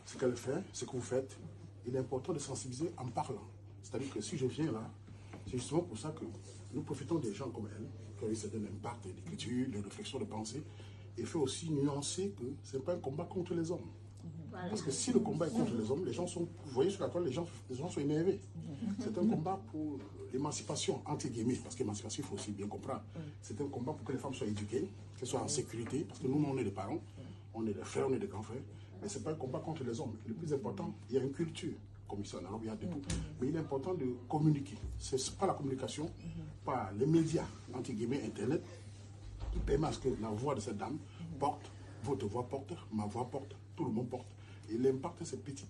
ce qu'elle fait, ce que vous faites, il est important de sensibiliser en parlant. C'est-à-dire que si je viens là, c'est justement pour ça que nous profitons des gens comme elle, qui ont eu certains impacts d'écriture, de réflexion, de pensée, et fait aussi nuancer que ce n'est pas un combat contre les hommes. Parce que si le combat est contre les hommes, les gens sont, vous voyez sur la toile, les gens sont énervés. C'est un combat pour l'émancipation, entre guillemets, parce qu'émancipation, il faut aussi bien comprendre. C'est un combat pour que les femmes soient éduquées, qu'elles soient en sécurité, parce que nous, on est des parents, on est des frères, on est des grands frères, mais ce n'est pas un combat contre les hommes. Le plus important, il y a une culture, comme ici en Europe, il y a de tout. Mais il est important de communiquer. Ce n'est pas la communication, pas les médias, entre guillemets, Internet, qui permet à ce que la voix de cette dame porte, votre voix porte, ma voix porte, tout le monde porte. Et l'impact, c'est petit.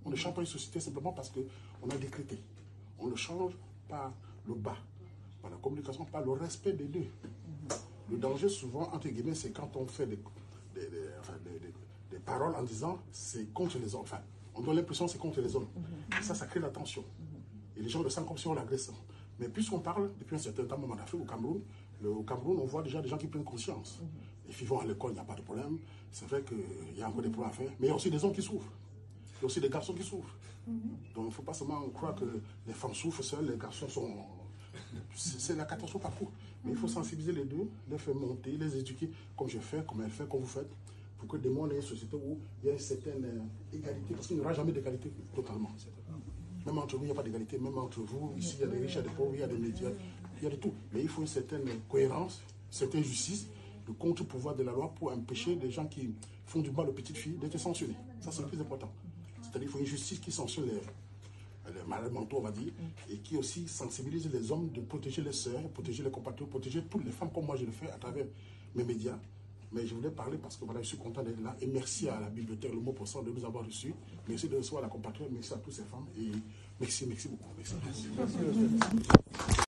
On ne change pas une société simplement parce qu'on a décrété. On le change par le bas, par la communication, par le respect des deux. Le danger, souvent, entre guillemets, c'est quand on fait des paroles en disant c'est contre les hommes. Enfin, on donne l'impression que c'est contre les hommes. Et ça crée la tension. Et les gens le sentent comme si on l'agressait. Mais puisqu'on parle, depuis un certain temps, en Afrique, au Cameroun, on voit déjà des gens qui prennent conscience. Les filles vont à l'école, il n'y a pas de problème. C'est vrai qu'il y a encore des problèmes à faire. Mais il y a aussi des hommes qui souffrent. Il y a aussi des garçons qui souffrent. Donc il ne faut pas seulement croire que les femmes souffrent seules, les garçons sont... C'est la catastrophe partout. Mais il faut sensibiliser les deux, les faire monter, les éduquer, comme je fais, comme elle fait, comme vous faites, pour que demain on ait une société où il y a une certaine égalité, parce qu'il n'y aura jamais d'égalité totalement. Même entre nous, il n'y a pas d'égalité, même entre vous, ici il y a des riches, il y a des pauvres, il y a des médias, il y a de tout. Mais il faut une certaine cohérence, une certaine justice, le contre-pouvoir de la loi pour empêcher les gens qui font du mal aux petites filles d'être sanctionnés. Ça, c'est le plus important. C'est-à-dire qu'il faut une justice qui sanctionne les malades mentaux, on va dire, et qui aussi sensibilise les hommes de protéger les sœurs, protéger les compatriotes, protéger toutes les femmes comme moi je le fais à travers mes médias. Mais je voulais parler parce que voilà, je suis content d'être là et merci à la bibliothèque Le Mot pour ça de nous avoir reçus. Merci de recevoir la compatriote, merci à toutes ces femmes et merci beaucoup. Merci.